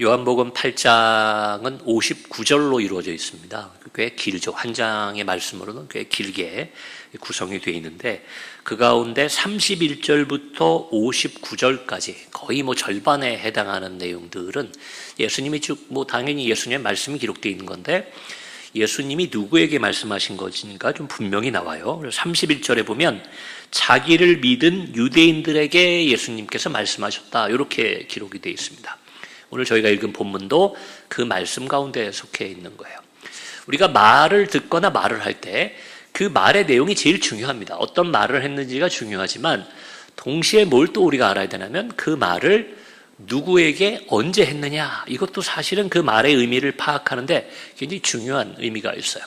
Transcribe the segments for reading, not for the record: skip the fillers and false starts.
요한복음 8장은 59절로 이루어져 있습니다. 꽤 길죠. 한 장의 말씀으로는 꽤 길게 구성이 되어 있는데 그 가운데 31절부터 59절까지 거의 절반에 해당하는 내용들은 예수님이 당연히 예수님의 말씀이 기록되어 있는 건데 예수님이 누구에게 말씀하신 것인가 좀 분명히 나와요. 31절에 보면 자기를 믿은 유대인들에게 예수님께서 말씀하셨다. 이렇게 기록이 되어 있습니다. 오늘 저희가 읽은 본문도 그 말씀 가운데 속해 있는 거예요. 우리가 말을 듣거나 말을 할 때 그 말의 내용이 제일 중요합니다. 어떤 말을 했는지가 중요하지만 동시에 뭘 또 우리가 알아야 되냐면 그 말을 누구에게 언제 했느냐, 이것도 사실은 그 말의 의미를 파악하는데 굉장히 중요한 의미가 있어요.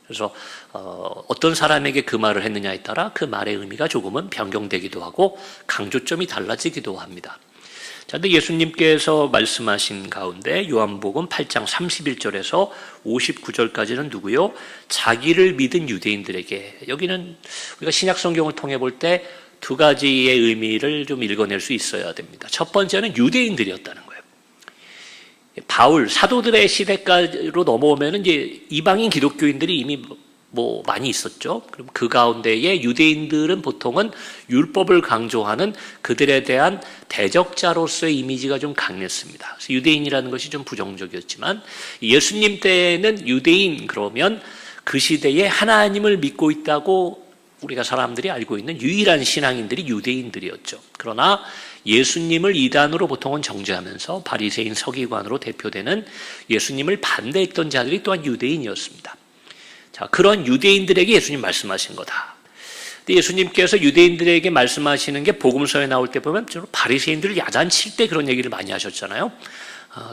그래서 어떤 사람에게 그 말을 했느냐에 따라 그 말의 의미가 조금은 변경되기도 하고 강조점이 달라지기도 합니다. 자, 근데 예수님께서 말씀하신 가운데 요한복음 8장 31절에서 59절까지는 누구요? 자기를 믿은 유대인들에게. 여기는 우리가 신약 성경을 통해 볼 때 두 가지의 의미를 좀 읽어낼 수 있어야 됩니다. 첫 번째는 유대인들이었다는 거예요. 바울, 사도들의 시대까지로 넘어오면 이제 이방인 기독교인들이 이미 많이 있었죠. 그럼 그 가운데에 유대인들은 보통은 율법을 강조하는 그들에 대한 대적자로서의 이미지가 좀 강했습니다. 그래서 유대인이라는 것이 좀 부정적이었지만 예수님 때는 유대인 그러면 그 시대에 하나님을 믿고 있다고 우리가 사람들이 알고 있는 유일한 신앙인들이 유대인들이었죠. 그러나 예수님을 이단으로 보통은 정죄하면서 바리새인 서기관으로 대표되는 예수님을 반대했던 자들이 또한 유대인이었습니다. 자, 그런 유대인들에게 예수님 말씀하신 거다. 근데 예수님께서 유대인들에게 말씀하시는 게 복음서에 나올 때 보면 주로 바리새인들을 야단칠 때 그런 얘기를 많이 하셨잖아요.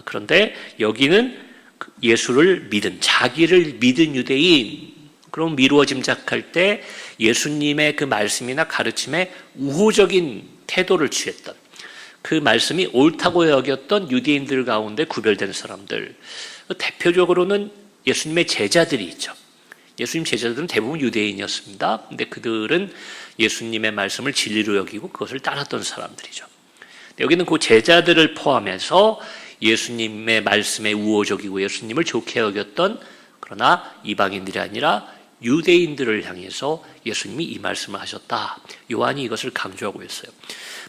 그런데 여기는 예수를 믿은, 자기를 믿은 유대인, 그럼 미루어 짐작할 때 예수님의 그 말씀이나 가르침에 우호적인 태도를 취했던, 그 말씀이 옳다고 여겼던 유대인들 가운데 구별된 사람들, 대표적으로는 예수님의 제자들이 있죠. 예수님 제자들은 대부분 유대인이었습니다. 근데 그들은 예수님의 말씀을 진리로 여기고 그것을 따랐던 사람들이죠. 여기는 그 제자들을 포함해서 예수님의 말씀에 우호적이고 예수님을 좋게 여겼던, 그러나 이방인들이 아니라 유대인들을 향해서 예수님이 이 말씀을 하셨다. 요한이 이것을 강조하고 있어요.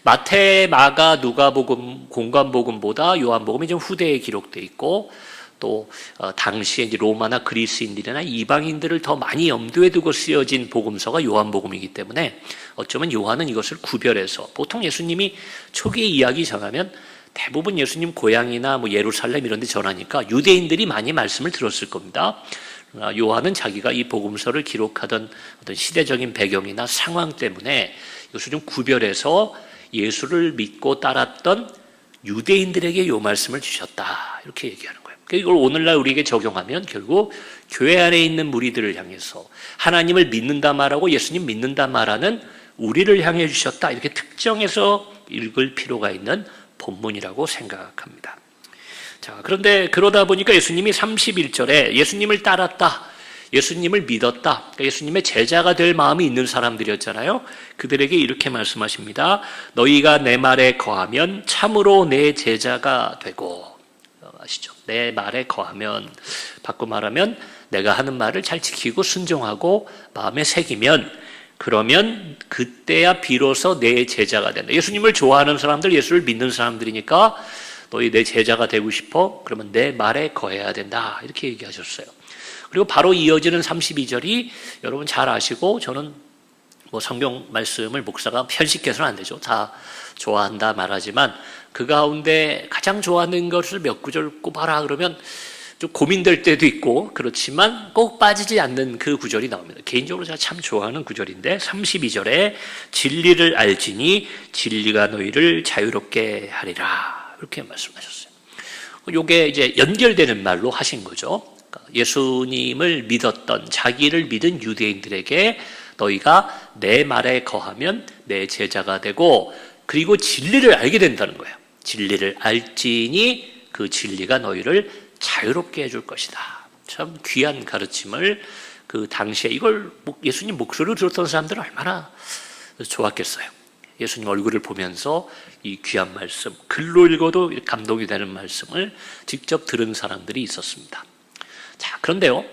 마태, 마가, 누가복음, 공관복음보다 요한복음이 좀 후대에 기록되어 있고 또 당시에 이제 로마나 그리스인들이나 이방인들을 더 많이 염두에 두고 쓰여진 복음서가 요한복음이기 때문에 어쩌면 요한은 이것을 구별해서, 보통 예수님이 초기에 이야기 전하면 대부분 예수님 고향이나 예루살렘 이런 데 전하니까 유대인들이 많이 말씀을 들었을 겁니다. 요한은 자기가 이 복음서를 기록하던 어떤 시대적인 배경이나 상황 때문에 이것을 좀 구별해서 예수를 믿고 따랐던 유대인들에게 이 말씀을 주셨다. 이렇게 얘기하는 거예요. 이걸 오늘날 우리에게 적용하면 결국 교회 안에 있는 무리들을 향해서 하나님을 믿는다 말하고 예수님 믿는다 말하는 우리를 향해 주셨다. 이렇게 특정해서 읽을 필요가 있는 본문이라고 생각합니다. 자, 그런데 그러다 보니까 예수님이 31절에 예수님을 따랐다, 예수님을 믿었다, 그러니까 예수님의 제자가 될 마음이 있는 사람들이었잖아요. 그들에게 이렇게 말씀하십니다. 너희가 내 말에 거하면 참으로 내 제자가 되고. 아시죠? 내 말에 거하면, 바꿔 말하면 내가 하는 말을 잘 지키고 순종하고 마음에 새기면, 그러면 그때야 비로소 내 제자가 된다. 예수님을 좋아하는 사람들, 예수를 믿는 사람들이니까 너희 내 제자가 되고 싶어? 그러면 내 말에 거해야 된다. 이렇게 얘기하셨어요. 그리고 바로 이어지는 32절이 여러분 잘 아시고, 저는 성경 말씀을 목사가 편식해서는 안 되죠. 다 좋아한다 말하지만 그 가운데 가장 좋아하는 것을 몇 구절 꼽아라 그러면 좀 고민될 때도 있고, 그렇지만 꼭 빠지지 않는 그 구절이 나옵니다. 개인적으로 제가 참 좋아하는 구절인데 32절에 진리를 알지니 진리가 너희를 자유롭게 하리라. 이렇게 말씀하셨어요. 이게 이제 연결되는 말로 하신 거죠. 예수님을 믿었던, 자기를 믿은 유대인들에게 너희가 내 말에 거하면 내 제자가 되고, 그리고 진리를 알게 된다는 거예요. 진리를 알지니 그 진리가 너희를 자유롭게 해줄 것이다. 참 귀한 가르침을 그 당시에 이걸 예수님 목소리로 들었던 사람들은 얼마나 좋았겠어요. 예수님 얼굴을 보면서 이 귀한 말씀, 글로 읽어도 감동이 되는 말씀을 직접 들은 사람들이 있었습니다. 자, 그런데요,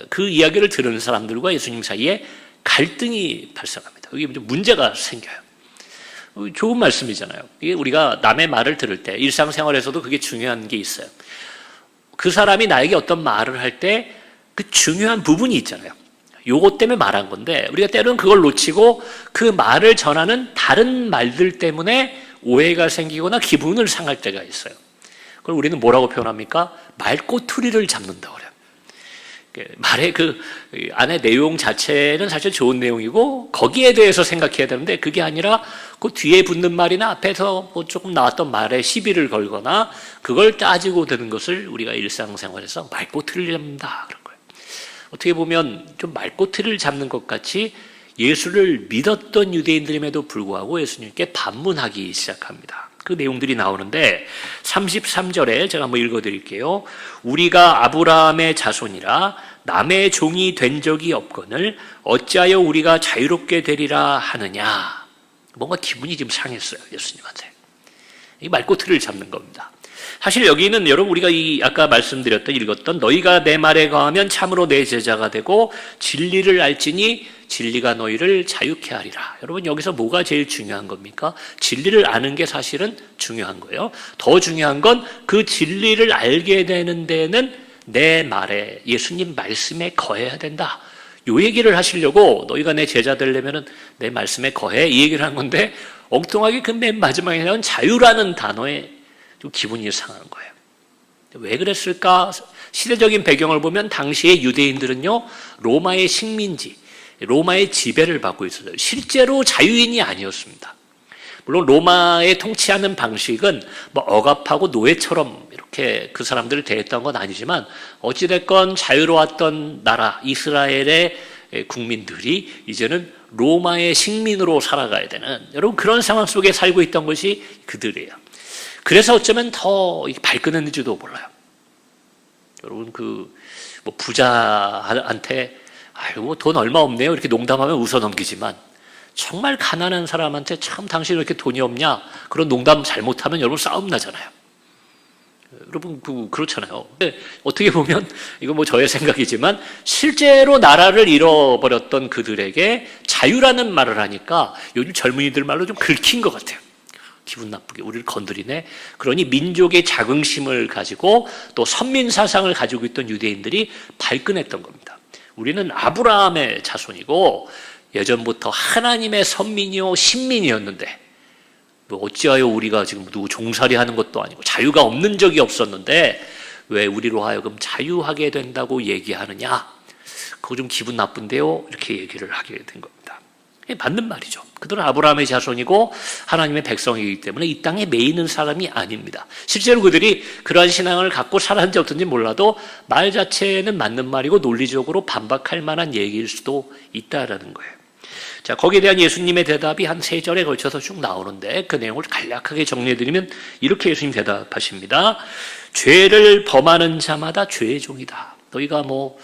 그 이야기를 들은 사람들과 예수님 사이에 갈등이 발생합니다. 여기 문제가 생겨요. 좋은 말씀이잖아요. 이게 우리가 남의 말을 들을 때 일상생활에서도 그게 중요한 게 있어요. 그 사람이 나에게 어떤 말을 할 때 그 중요한 부분이 있잖아요. 요것 때문에 말한 건데 우리가 때로는 그걸 놓치고 그 말을 전하는 다른 말들 때문에 오해가 생기거나 기분을 상할 때가 있어요. 그걸 우리는 뭐라고 표현합니까? 말꼬투리를 잡는다고 그래요. 말의 그 안에 내용 자체는 사실 좋은 내용이고 거기에 대해서 생각해야 되는데 그게 아니라 그 뒤에 붙는 말이나 앞에서 뭐 조금 나왔던 말에 시비를 걸거나 그걸 따지고 드는 것을 우리가 일상생활에서 말꼬투리를 잡는다 그런 거예요. 어떻게 보면 좀 말꼬투리를 잡는 것 같이 예수를 믿었던 유대인들임에도 불구하고 예수님께 반문하기 시작합니다. 그 내용들이 나오는데 33절에 제가 한번 읽어드릴게요. 우리가 아브라함의 자손이라 남의 종이 된 적이 없거늘 어찌하여 우리가 자유롭게 되리라 하느냐. 뭔가 기분이 좀 상했어요, 예수님한테. 이 말꼬투리를 잡는 겁니다. 사실 여기는 여러분 우리가 아까 말씀드렸던 읽었던 너희가 내 말에 거하면 참으로 내 제자가 되고 진리를 알지니 진리가 너희를 자유케 하리라. 여러분 여기서 뭐가 제일 중요한 겁니까? 진리를 아는 게 사실은 중요한 거예요. 더 중요한 건 그 진리를 알게 되는 데는 내 말에 예수님 말씀에 거해야 된다. 요 얘기를 하시려고 너희가 내 제자 되려면은 내 말씀에 거해 이 얘기를 한 건데 엉뚱하게 그 맨 마지막에 나온 자유라는 단어에 좀 기분이 상하는 거예요. 왜 그랬을까? 시대적인 배경을 보면 당시의 유대인들은요 로마의 식민지, 로마의 지배를 받고 있었어요. 실제로 자유인이 아니었습니다. 물론 로마의 통치하는 방식은 뭐 억압하고 노예처럼 이렇게 그 사람들을 대했던 건 아니지만 어찌됐건 자유로웠던 나라 이스라엘의 국민들이 이제는 로마의 식민으로 살아가야 되는 여러분 그런 상황 속에 살고 있던 것이 그들이에요. 그래서 어쩌면 더 발끈했는지도 몰라요. 여러분 뭐 부자한테 아이고 돈 얼마 없네요 이렇게 농담하면 웃어 넘기지만 정말 가난한 사람한테 참 당신 왜 이렇게 돈이 없냐 그런 농담 잘못하면 여러분 싸움 나잖아요. 여러분 그렇잖아요. 근데 어떻게 보면 이거 뭐 저의 생각이지만 실제로 나라를 잃어버렸던 그들에게 자유라는 말을 하니까 요즘 젊은이들 말로 좀 긁힌 것 같아요. 기분 나쁘게 우리를 건드리네. 그러니 민족의 자긍심을 가지고 또 선민 사상을 가지고 있던 유대인들이 발끈했던 겁니다. 우리는 아브라함의 자손이고 예전부터 하나님의 선민이요 신민이었는데 뭐 어찌하여 우리가 지금 누구 종살이 하는 것도 아니고 자유가 없는 적이 없었는데 왜 우리로 하여금 자유하게 된다고 얘기하느냐. 그거 좀 기분 나쁜데요. 이렇게 얘기를 하게 된 겁니다. 맞는 말이죠. 그들은 아브라함의 자손이고 하나님의 백성이기 때문에 이 땅에 매이는 사람이 아닙니다. 실제로 그들이 그러한 신앙을 갖고 살았는지 어떤지 몰라도 말 자체는 맞는 말이고 논리적으로 반박할 만한 얘기일 수도 있다라는 거예요. 자, 거기에 대한 예수님의 대답이 한 3절에 걸쳐서 쭉 나오는데 그 내용을 간략하게 정리해드리면 이렇게 예수님 대답하십니다. 죄를 범하는 자마다 죄의 종이다. 너희가 뭐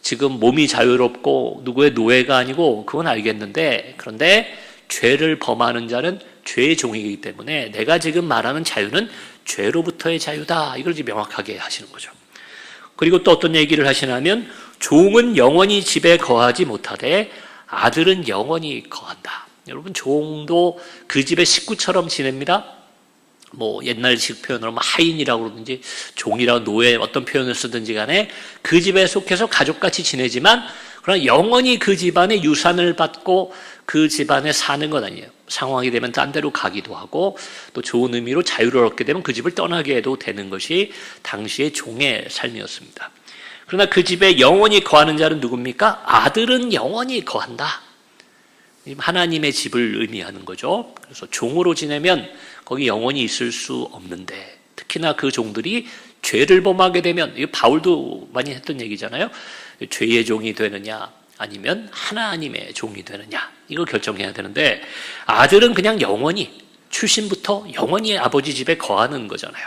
지금 몸이 자유롭고 누구의 노예가 아니고 그건 알겠는데 그런데 죄를 범하는 자는 죄의 종이기 때문에 내가 지금 말하는 자유는 죄로부터의 자유다. 이걸 이제 명확하게 하시는 거죠. 그리고 또 어떤 얘기를 하시냐면 종은 영원히 집에 거하지 못하되 아들은 영원히 거한다. 여러분 종도 그 집의 식구처럼 지냅니다. 뭐 옛날식 표현으로 뭐 하인이라고 그러든지 종이라고 노예 어떤 표현을 쓰든지 간에 그 집에 속해서 가족같이 지내지만 그러나 영원히 그 집안의 유산을 받고 그 집안에 사는 건 아니에요. 상황이 되면 딴 데로 가기도 하고 또 좋은 의미로 자유를 얻게 되면 그 집을 떠나게 해도 되는 것이 당시의 종의 삶이었습니다. 그러나 그 집에 영원히 거하는 자는 누굽니까? 아들은 영원히 거한다. 하나님의 집을 의미하는 거죠. 그래서 종으로 지내면 거기 영원히 있을 수 없는데 특히나 그 종들이 죄를 범하게 되면 이거 바울도 많이 했던 얘기잖아요. 죄의 종이 되느냐 아니면 하나님의 종이 되느냐 이걸 결정해야 되는데 아들은 그냥 영원히 출신부터 영원히 아버지 집에 거하는 거잖아요.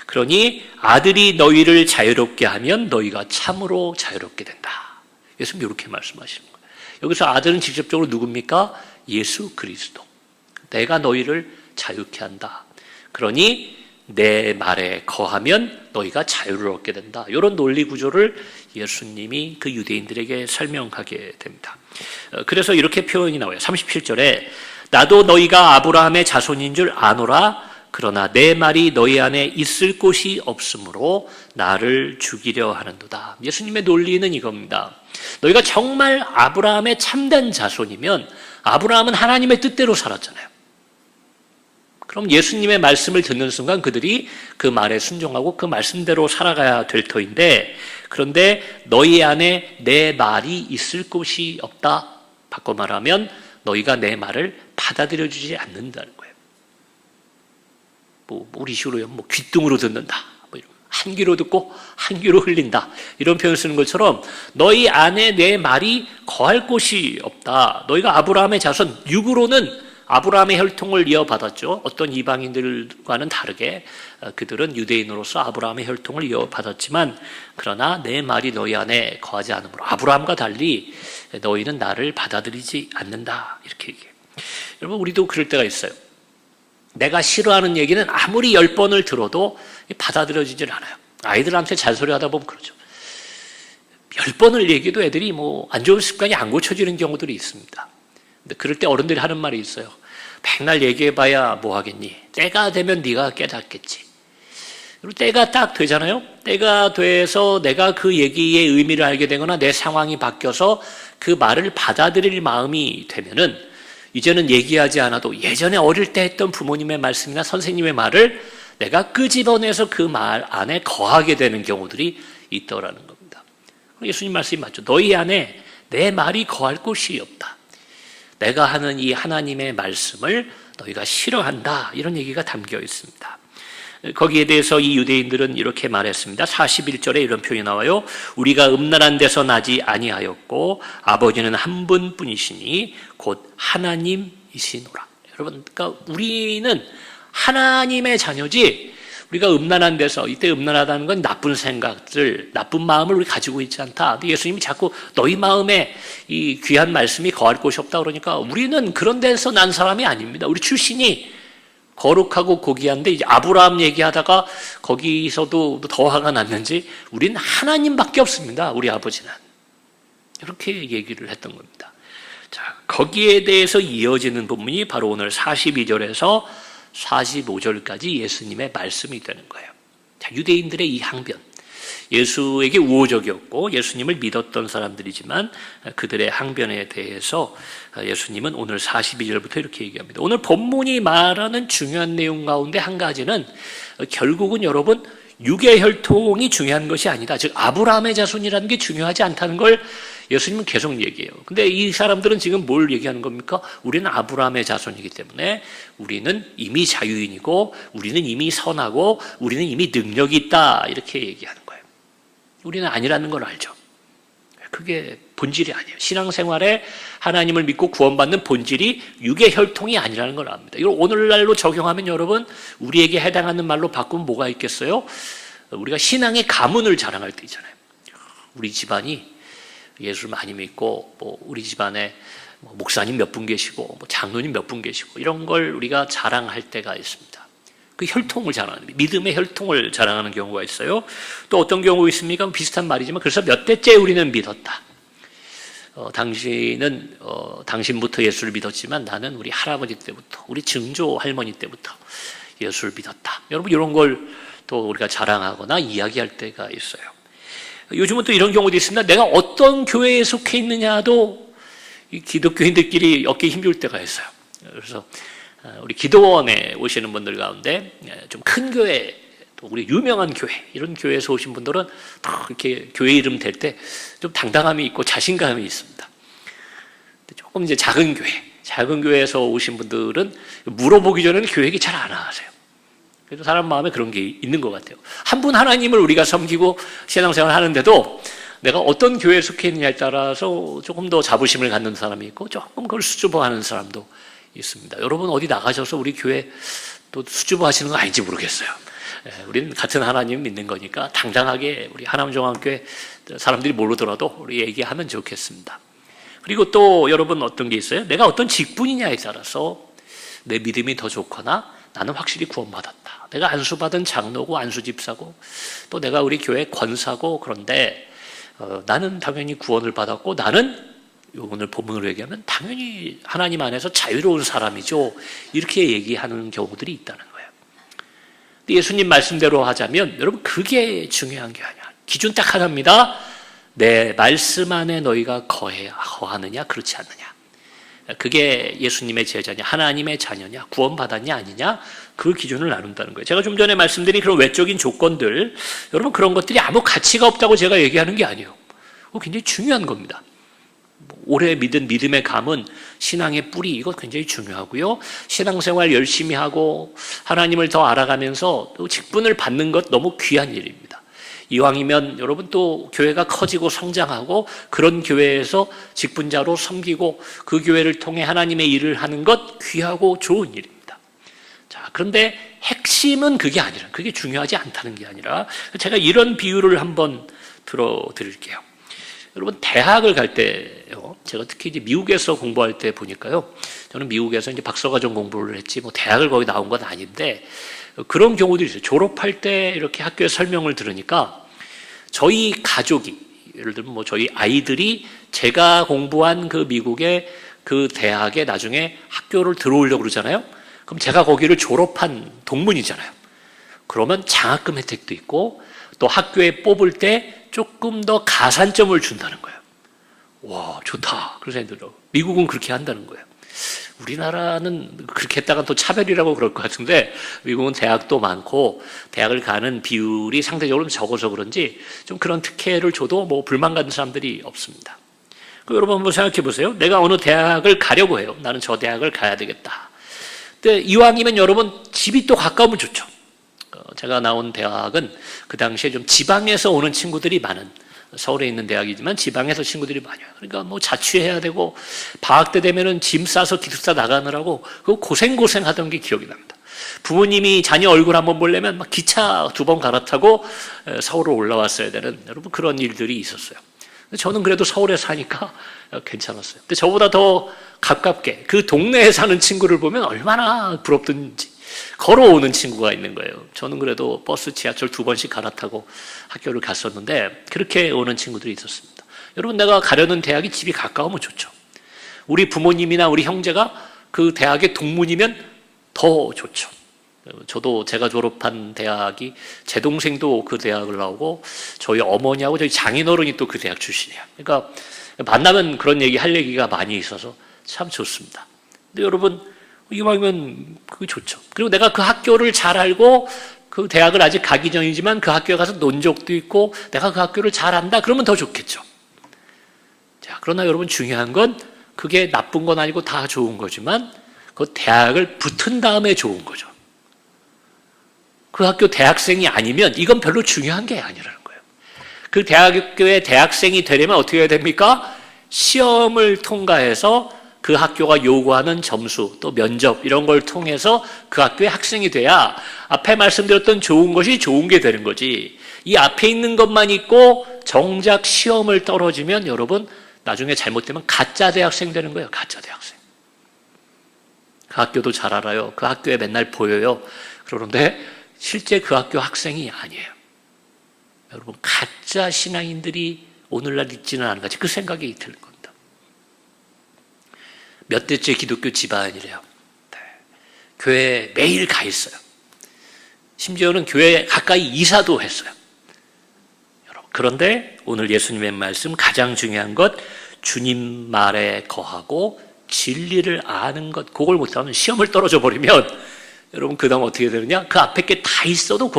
그러니 아들이 너희를 자유롭게 하면 너희가 참으로 자유롭게 된다. 예수님 이렇게 말씀하시는 거예요. 여기서 아들은 직접적으로 누굽니까? 예수 그리스도. 내가 너희를 자유케 한다. 그러니 내 말에 거하면 너희가 자유를 얻게 된다. 이런 논리 구조를 예수님이 그 유대인들에게 설명하게 됩니다. 그래서 이렇게 표현이 나와요. 37절에 나도 너희가 아브라함의 자손인 줄 아노라. 그러나 내 말이 너희 안에 있을 곳이 없으므로 나를 죽이려 하는도다. 예수님의 논리는 이겁니다. 너희가 정말 아브라함의 참된 자손이면 아브라함은 하나님의 뜻대로 살았잖아요. 그럼 예수님의 말씀을 듣는 순간 그들이 그 말에 순종하고 그 말씀대로 살아가야 될 터인데, 그런데 너희 안에 내 말이 있을 곳이 없다. 바꿔 말하면 너희가 내 말을 받아들여주지 않는다는 거예요. 우리식으로 귀등으로 듣는다. 한 귀로 듣고 한 귀로 흘린다. 이런 표현을 쓰는 것처럼 너희 안에 내 말이 거할 곳이 없다. 너희가 아브라함의 자손, 육으로는 아브라함의 혈통을 이어받았죠. 어떤 이방인들과는 다르게 그들은 유대인으로서 아브라함의 혈통을 이어받았지만, 그러나 내 말이 너희 안에 거하지 않으므로 아브라함과 달리 너희는 나를 받아들이지 않는다. 이렇게 얘기해요. 여러분, 우리도 그럴 때가 있어요. 내가 싫어하는 얘기는 아무리 10번을 들어도 받아들여지질 않아요. 아이들한테 잔소리하다 보면 그러죠. 10번을 얘기해도 애들이 안 좋은 습관이 안 고쳐지는 경우들이 있습니다. 근데 그럴 때 어른들이 하는 말이 있어요. 백날 얘기해봐야 뭐 하겠니? 때가 되면 네가 깨닫겠지. 그리고 때가 딱 되잖아요. 때가 돼서 내가 그 얘기의 의미를 알게 되거나 내 상황이 바뀌어서 그 말을 받아들일 마음이 되면은 이제는 얘기하지 않아도 예전에 어릴 때 했던 부모님의 말씀이나 선생님의 말을 내가 끄집어내서 그 말 안에 거하게 되는 경우들이 있더라는 겁니다. 예수님 말씀이 맞죠. 너희 안에 내 말이 거할 곳이 없다. 내가 하는 이 하나님의 말씀을 너희가 싫어한다. 이런 얘기가 담겨 있습니다. 거기에 대해서 이 유대인들은 이렇게 말했습니다. 41절에 이런 표현이 나와요. 우리가 음란한 데서 나지 아니하였고 아버지는 한 분뿐이시니 곧 하나님이시노라. 여러분, 그러니까 우리는 하나님의 자녀지 우리가 음란한 데서, 이때 음란하다는 건 나쁜 생각들, 나쁜 마음을 우리 가지고 있지 않다. 근데 예수님이 자꾸 너희 마음에 이 귀한 말씀이 거할 곳이 없다 그러니까 우리는 그런 데서 난 사람이 아닙니다. 우리 출신이 거룩하고 고귀한데 이제 아브라함 얘기하다가 거기서도 더 화가 났는지 우리는 하나님밖에 없습니다. 우리 아버지는. 이렇게 얘기를 했던 겁니다. 자, 거기에 대해서 이어지는 본문이 바로 오늘 42절에서 45절까지 예수님의 말씀이 되는 거예요. 자, 유대인들의 이 항변. 예수에게 우호적이었고 예수님을 믿었던 사람들이지만 그들의 항변에 대해서 예수님은 오늘 42절부터 이렇게 얘기합니다. 오늘 본문이 말하는 중요한 내용 가운데 한 가지는 결국은 여러분 육의 혈통이 중요한 것이 아니다. 즉 아브라함의 자손이라는 게 중요하지 않다는 걸 예수님은 계속 얘기해요. 근데 이 사람들은 지금 뭘 얘기하는 겁니까? 우리는 아브라함의 자손이기 때문에 우리는 이미 자유인이고 우리는 이미 선하고 우리는 이미 능력이 있다. 이렇게 얘기하는 거예요. 우리는 아니라는 걸 알죠. 그게 본질이 아니에요. 신앙생활에 하나님을 믿고 구원받는 본질이 육의 혈통이 아니라는 걸 압니다. 이걸 오늘날로 적용하면 여러분 우리에게 해당하는 말로 바꾸면 뭐가 있겠어요? 우리가 신앙의 가문을 자랑할 때 있잖아요. 우리 집안이 예수를 많이 믿고 우리 집안에 목사님 몇 분 계시고 장로님 몇 분 계시고 이런 걸 우리가 자랑할 때가 있습니다. 그 혈통을 자랑하는, 믿음의 혈통을 자랑하는 경우가 있어요. 또 어떤 경우가 있습니까? 비슷한 말이지만 그래서 몇 대째 우리는 믿었다. 당신은 당신부터 예수를 믿었지만 나는 우리 할아버지 때부터, 우리 증조 할머니 때부터 예수를 믿었다. 여러분 이런 걸 또 우리가 자랑하거나 이야기할 때가 있어요. 요즘은 또 이런 경우도 있습니다. 내가 어떤 교회에 속해 있느냐도 이 기독교인들끼리 얻기 힘들 때가 있어요. 그래서 우리 기도원에 오시는 분들 가운데 좀 큰 교회, 또 우리 유명한 교회, 이런 교회에서 오신 분들은 이렇게 교회 이름 댈 때 좀 당당함이 있고 자신감이 있습니다. 조금 이제 작은 교회에서 오신 분들은 물어보기 전에는 교회 얘기 잘 안 하세요. 그래도 사람 마음에 그런 게 있는 것 같아요. 한 분 하나님을 우리가 섬기고 신앙생활을 하는데도 내가 어떤 교회에 속해 있느냐에 따라서 조금 더 자부심을 갖는 사람이 있고 조금 그걸 수줍어하는 사람도 있습니다. 여러분 어디 나가셔서 우리 교회 또 수줍어하시는 거 아닌지 모르겠어요. 우리는 같은 하나님 믿는 거니까 당당하게 우리 하남종합교회 사람들이 모르더라도 우리 얘기하면 좋겠습니다. 그리고 또 여러분 어떤 게 있어요? 내가 어떤 직분이냐에 따라서 내 믿음이 더 좋거나 나는 확실히 구원받았다. 내가 안수받은 장로고 안수집사고 또 내가 우리 교회 권사고 그런데 나는 당연히 구원을 받았고 나는 오늘 본문으로 얘기하면 당연히 하나님 안에서 자유로운 사람이죠. 이렇게 얘기하는 경우들이 있다는 거예요. 근데 예수님 말씀대로 하자면 여러분 그게 중요한 게 아니야. 기준 딱 하나입니다. 내 말씀 안에 너희가 거하느냐 그렇지 않느냐. 그게 예수님의 제자냐 하나님의 자녀냐 구원받았냐 아니냐 그 기준을 나눈다는 거예요. 제가 좀 전에 말씀드린 그런 외적인 조건들 여러분 그런 것들이 아무 가치가 없다고 제가 얘기하는 게 아니에요. 그거 굉장히 중요한 겁니다. 오래 믿은 믿음의 감은 신앙의 뿌리 이거 굉장히 중요하고요. 신앙생활 열심히 하고 하나님을 더 알아가면서 또 직분을 받는 것 너무 귀한 일입니다. 이왕이면 여러분 또 교회가 커지고 성장하고 그런 교회에서 직분자로 섬기고 그 교회를 통해 하나님의 일을 하는 것 귀하고 좋은 일입니다. 자, 그런데 핵심은 그게 아니라 그게 중요하지 않다는 게 아니라 제가 이런 비유를 한번 들어드릴게요. 여러분 대학을 갈 때요. 제가 특히 이제 미국에서 공부할 때 보니까요. 저는 미국에서 이제 박사과정 공부를 했지 뭐 대학을 거기 나온 건 아닌데 그런 경우들이 있어요. 졸업할 때 이렇게 학교에 설명을 들으니까 저희 가족이 예를 들면 뭐 저희 아이들이 제가 공부한 그 미국의 그 대학에 나중에 학교를 들어오려고 그러잖아요. 그럼 제가 거기를 졸업한 동문이잖아요. 그러면 장학금 혜택도 있고 또 학교에 뽑을 때 조금 더 가산점을 준다는 거예요. 와, 좋다. 그래서 미국은 그렇게 한다는 거예요. 우리나라는 그렇게 했다가 또 차별이라고 그럴 것 같은데 미국은 대학도 많고 대학을 가는 비율이 상대적으로 적어서 그런지 좀 그런 특혜를 줘도 뭐 불만 가는 사람들이 없습니다. 여러분 한번 생각해 보세요. 내가 어느 대학을 가려고 해요. 나는 저 대학을 가야 되겠다. 근데 이왕이면 여러분 집이 또 가까우면 좋죠. 제가 나온 대학은 그 당시에 좀 지방에서 오는 친구들이 많은 서울에 있는 대학이지만 지방에서 친구들이 많아요. 그러니까 뭐 자취해야 되고 방학 때 되면은 짐 싸서 기숙사 나가느라고 그 고생 하던 게 기억이 납니다. 부모님이 자녀 얼굴 한번 보려면 막 기차 2번 갈아타고 서울로 올라왔어야 되는 여러분 그런 일들이 있었어요. 저는 그래도 서울에 사니까 괜찮았어요. 근데 저보다 더 가깝게 그 동네에 사는 친구를 보면 얼마나 부럽든지 걸어오는 친구가 있는 거예요. 저는 그래도 버스, 지하철 2번씩 갈아타고 학교를 갔었는데 그렇게 오는 친구들이 있었습니다. 여러분 내가 가려는 대학이 집이 가까우면 좋죠. 우리 부모님이나 우리 형제가 그 대학의 동문이면 더 좋죠. 저도 제가 졸업한 대학이 제 동생도 그 대학을 나오고 저희 어머니하고 저희 장인어른이 또 그 대학 출신이에요. 그러니까 만나면 그런 얘기 할 얘기가 많이 있어서 참 좋습니다. 근데 여러분 이왕이면 그게 좋죠. 그리고 내가 그 학교를 잘 알고 그 대학을 아직 가기 전이지만 그 학교에 가서 논 적도 있고 내가 그 학교를 잘 안다 그러면 더 좋겠죠. 자, 그러나 여러분 중요한 건 그게 나쁜 건 아니고 다 좋은 거지만 그 대학을 붙은 다음에 좋은 거죠. 그 학교 대학생이 아니면 이건 별로 중요한 게 아니라는 거예요. 그 대학교의 대학생이 되려면 어떻게 해야 됩니까? 시험을 통과해서 그 학교가 요구하는 점수 또 면접 이런 걸 통해서 그 학교의 학생이 돼야 앞에 말씀드렸던 좋은 것이 좋은 게 되는 거지. 이 앞에 있는 것만 있고 정작 시험을 떨어지면 여러분 나중에 잘못되면 가짜 대학생 되는 거예요. 가짜 대학생. 그 학교도 잘 알아요. 그 학교에 맨날 보여요. 그러는데 실제 그 학교 학생이 아니에요. 여러분 가짜 신앙인들이 오늘날 있지는 않은 같이 그 생각이 드는 겁니다. 몇 대째 기독교 집안이래요. 네. 교회에 매일 가 있어요. 심지어는 교회에 가까이 이사도 했어요. 여러분, 그런데 오늘 예수님의 말씀 가장 중요한 것 주님 말에 거하고 진리를 아는 것 그걸 못하면 시험을 떨어져 버리면 여러분 그 다음 어떻게 되느냐? 그 앞에 게 다 있어도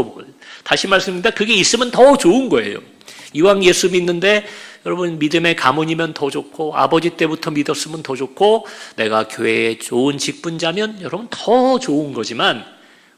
다시 말씀드립니다. 그게 있으면 더 좋은 거예요. 이왕 예수 믿는데 여러분 믿음의 가문이면 더 좋고 아버지 때부터 믿었으면 더 좋고 내가 교회에 좋은 직분자면 여러분 더 좋은 거지만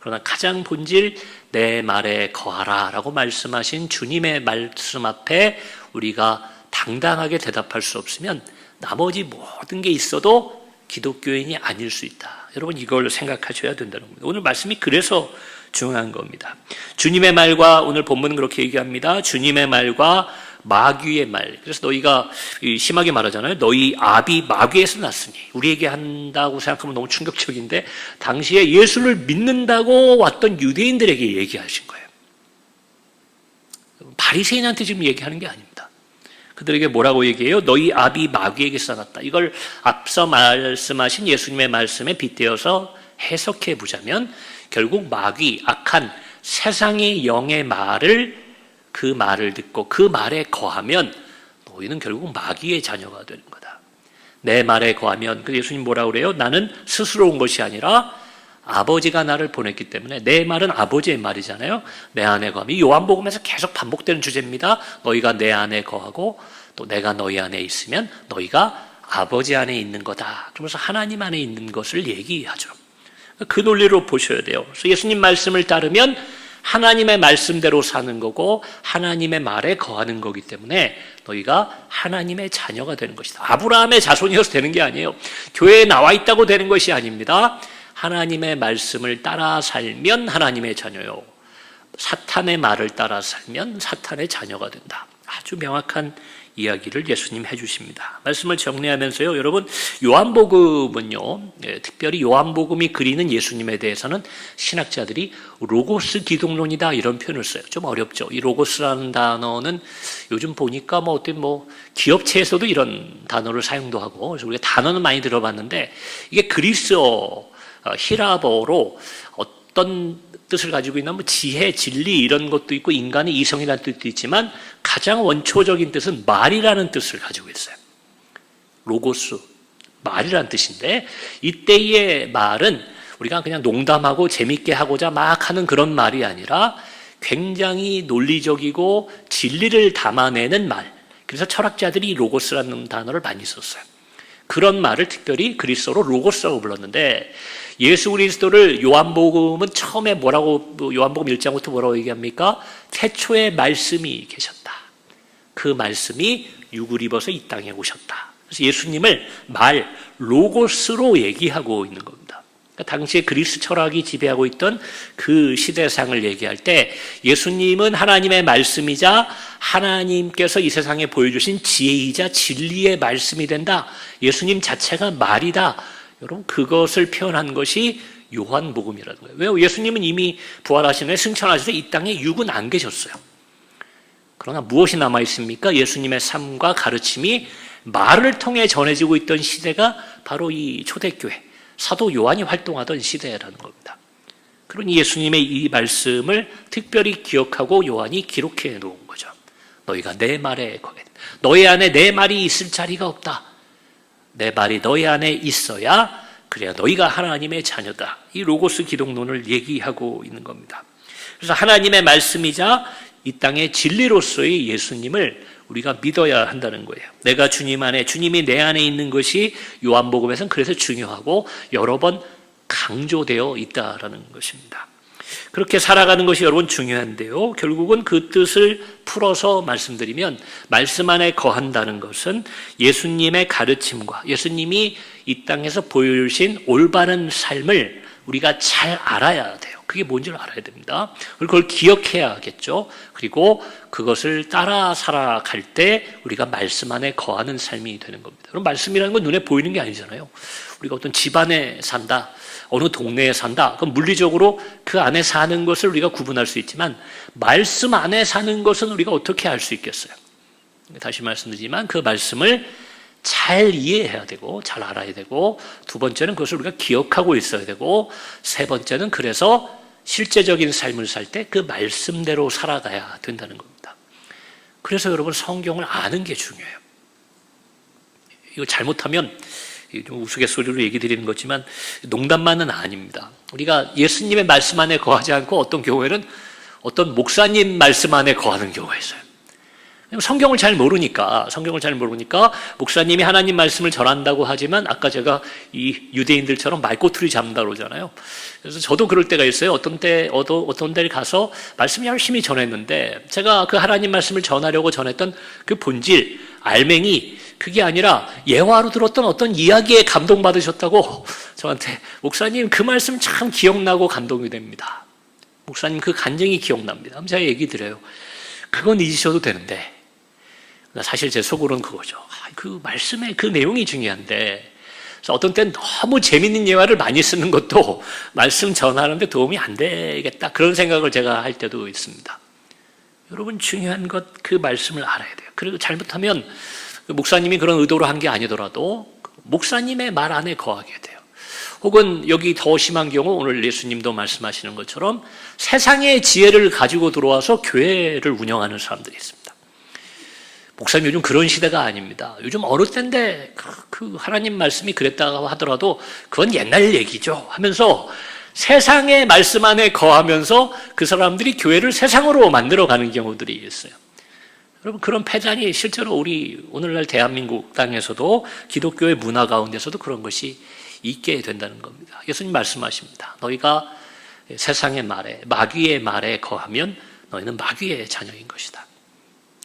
그러나 가장 본질 내 말에 거하라 라고 말씀하신 주님의 말씀 앞에 우리가 당당하게 대답할 수 없으면 나머지 모든 게 있어도 기독교인이 아닐 수 있다. 여러분 이걸 생각하셔야 된다는 겁니다. 오늘 말씀이 그래서 중요한 겁니다. 주님의 말과 오늘 본문은 그렇게 얘기합니다. 주님의 말과 마귀의 말. 그래서 너희가 심하게 말하잖아요. 너희 아비 마귀에서 났으니. 우리에게 한다고 생각하면 너무 충격적인데 당시에 예수를 믿는다고 왔던 유대인들에게 얘기하신 거예요. 바리새인한테 지금 얘기하는 게 아닙니다. 그들에게 뭐라고 얘기해요? 너희 아비 마귀에게서 났다. 이걸 앞서 말씀하신 예수님의 말씀에 빗대어서 해석해 보자면 결국 마귀, 악한 세상의 영의 말을 그 말을 듣고 그 말에 거하면 너희는 결국 마귀의 자녀가 되는 거다. 내 말에 거하면, 그 예수님 뭐라고 그래요? 나는 스스로 온 것이 아니라 아버지가 나를 보냈기 때문에 내 말은 아버지의 말이잖아요. 내 안에 거하면 요한복음에서 계속 반복되는 주제입니다. 너희가 내 안에 거하고 또 내가 너희 안에 있으면 너희가 아버지 안에 있는 거다. 그러면서 하나님 안에 있는 것을 얘기하죠. 그 논리로 보셔야 돼요. 그래서 예수님 말씀을 따르면 하나님의 말씀대로 사는 거고 하나님의 말에 거하는 거기 때문에 너희가 하나님의 자녀가 되는 것이다. 아브라함의 자손이어서 되는 게 아니에요. 교회에 나와 있다고 되는 것이 아닙니다. 하나님의 말씀을 따라 살면 하나님의 자녀요. 사탄의 말을 따라 살면 사탄의 자녀가 된다. 아주 명확한 이야기를 예수님 해주십니다. 말씀을 정리하면서요, 여러분, 요한복음은요, 특별히 요한복음이 그리는 예수님에 대해서는 신학자들이 로고스 기독론이다 이런 표현을 써요. 좀 어렵죠. 이 로고스라는 단어는 요즘 보니까 기업체에서도 이런 단어를 사용도 하고, 그래서 우리가 단어는 많이 들어봤는데 이게 그리스어, 히라버로 어떤 뜻을 가지고 있는 지혜, 진리 이런 것도 있고 인간의 이성이라는 뜻도 있지만 가장 원초적인 뜻은 말이라는 뜻을 가지고 있어요. 로고스, 말이라는 뜻인데 이때의 말은 우리가 그냥 농담하고 재밌게 하고자 막 하는 그런 말이 아니라 굉장히 논리적이고 진리를 담아내는 말. 그래서 철학자들이 로고스라는 단어를 많이 썼어요. 그런 말을 특별히 그리스어로 로고스라고 불렀는데 예수 그리스도를 요한복음은 처음에 요한복음 1장부터 뭐라고 얘기합니까? 태초에 말씀이 계셨다. 그 말씀이 육을 입어서 이 땅에 오셨다. 그래서 예수님을 로고스로 얘기하고 있는 겁니다. 그러니까 당시에 그리스 철학이 지배하고 있던 그 시대상을 얘기할 때 예수님은 하나님의 말씀이자 하나님께서 이 세상에 보여주신 지혜이자 진리의 말씀이 된다. 예수님 자체가 말이다. 여러분, 그것을 표현한 것이 요한복음이라는 거예요. 왜요? 예수님은 이미 부활하신 후에 승천하셔서 이 땅에 육은 안 계셨어요. 그러나 무엇이 남아있습니까? 예수님의 삶과 가르침이 말을 통해 전해지고 있던 시대가 바로 이 초대교회, 사도 요한이 활동하던 시대라는 겁니다. 그러니 예수님의 이 말씀을 특별히 기억하고 요한이 기록해 놓은 거죠. 너희가 내 말에 거해. 너희 안에 내 말이 있을 자리가 없다. 내 말이 너희 안에 있어야 그래야 너희가 하나님의 자녀다. 이 로고스 기독론을 얘기하고 있는 겁니다. 그래서 하나님의 말씀이자 이 땅의 진리로서의 예수님을 우리가 믿어야 한다는 거예요. 내가 주님 안에, 주님이 내 안에 있는 것이 요한복음에서는 그래서 중요하고 여러 번 강조되어 있다라는 것입니다. 그렇게 살아가는 것이 여러분 중요한데요. 결국은 그 뜻을 풀어서 말씀드리면 말씀 안에 거한다는 것은 예수님의 가르침과 예수님이 이 땅에서 보여주신 올바른 삶을 우리가 잘 알아야 돼요. 그게 뭔지를 알아야 됩니다. 그리고 그걸 기억해야겠죠. 그리고 그것을 따라 살아갈 때 우리가 말씀 안에 거하는 삶이 되는 겁니다. 그럼 말씀이라는 건 눈에 보이는 게 아니잖아요. 우리가 어떤 집안에 산다, 어느 동네에 산다. 그럼 물리적으로 그 안에 사는 것을 우리가 구분할 수 있지만 말씀 안에 사는 것은 우리가 어떻게 알 수 있겠어요? 다시 말씀드리지만 그 말씀을 잘 이해해야 되고 잘 알아야 되고 두 번째는 그것을 우리가 기억하고 있어야 되고 세 번째는 그래서 실제적인 삶을 살 때 그 말씀대로 살아가야 된다는 겁니다. 그래서 여러분 성경을 아는 게 중요해요. 이거 잘못하면 좀 우스갯소리로 얘기 드리는 거지만 농담만은 아닙니다. 우리가 예수님의 말씀 안에 거하지 않고 어떤 경우에는 어떤 목사님 말씀 안에 거하는 경우가 있어요. 성경을 잘 모르니까 목사님이 하나님 말씀을 전한다고 하지만 아까 제가 이 유대인들처럼 말꼬투리 잡는다고 그러잖아요. 그래서 저도 그럴 때가 있어요. 어떤 데를 가서 말씀 열심히 전했는데 제가 그 하나님 말씀을 전하려고 전했던 그 본질, 알맹이 그게 아니라 예화로 들었던 어떤 이야기에 감동받으셨다고 저한테 목사님 그 말씀 참 기억나고 감동이 됩니다. 목사님 그 간증이 기억납니다. 그럼 제가 얘기 드려요. 그건 잊으셔도 되는데 사실 제 속으로는 그거죠. 그 말씀의 그 내용이 중요한데, 그래서 어떤 때는 너무 재밌는 예화를 많이 쓰는 것도 말씀 전하는데 도움이 안 되겠다, 그런 생각을 제가 할 때도 있습니다. 여러분, 중요한 것, 그 말씀을 알아야 돼요. 그리고 잘못하면 목사님이 그런 의도로 한 게 아니더라도 목사님의 말 안에 거하게 돼요. 혹은 여기 더 심한 경우, 오늘 예수님도 말씀하시는 것처럼 세상의 지혜를 가지고 들어와서 교회를 운영하는 사람들이 있습니다. 목사님, 요즘 그런 시대가 아닙니다. 요즘 어느 때인데 그 하나님 말씀이 그랬다고 하더라도 그건 옛날 얘기죠 하면서 세상의 말씀 안에 거하면서 그 사람들이 교회를 세상으로 만들어가는 경우들이 있어요. 여러분, 그런 패단이 실제로 우리 오늘날 대한민국 땅에서도 기독교의 문화 가운데서도 그런 것이 있게 된다는 겁니다. 예수님 말씀하십니다. 너희가 세상의 말에, 마귀의 말에 거하면 너희는 마귀의 자녀인 것이다.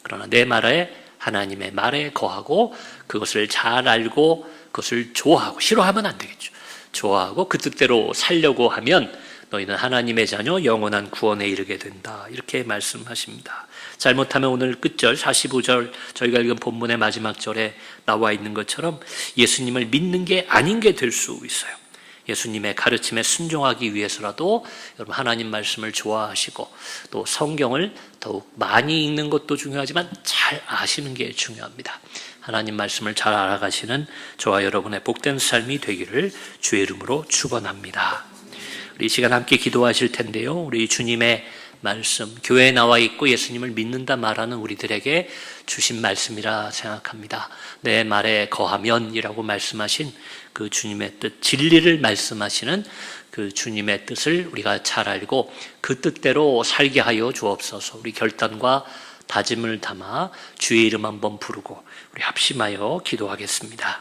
그러나 내 말에, 하나님의 말에 거하고 그것을 잘 알고 그것을 좋아하고, 싫어하면 안 되겠죠. 좋아하고 그 뜻대로 살려고 하면 너희는 하나님의 자녀, 영원한 구원에 이르게 된다. 이렇게 말씀하십니다. 잘못하면 오늘 끝절 45절 저희가 읽은 본문의 마지막 절에 나와 있는 것처럼 예수님을 믿는 게 아닌 게 될 수 있어요. 예수님의 가르침에 순종하기 위해서라도 여러분, 하나님 말씀을 좋아하시고 또 성경을 더욱 많이 읽는 것도 중요하지만 잘 아시는 게 중요합니다. 하나님 말씀을 잘 알아가시는 저와 여러분의 복된 삶이 되기를 주의 이름으로 축원합니다. 우리 이 시간 함께 기도하실 텐데요, 우리 주님의 말씀, 교회에 나와 있고 예수님을 믿는다 말하는 우리들에게 주신 말씀이라 생각합니다. 내 말에 거하면이라고 말씀하신 그 주님의 뜻, 진리를 말씀하시는 그 주님의 뜻을 우리가 잘 알고 그 뜻대로 살게 하여 주옵소서. 우리 결단과 다짐을 담아 주의 이름 한번 부르고 우리 합심하여 기도하겠습니다.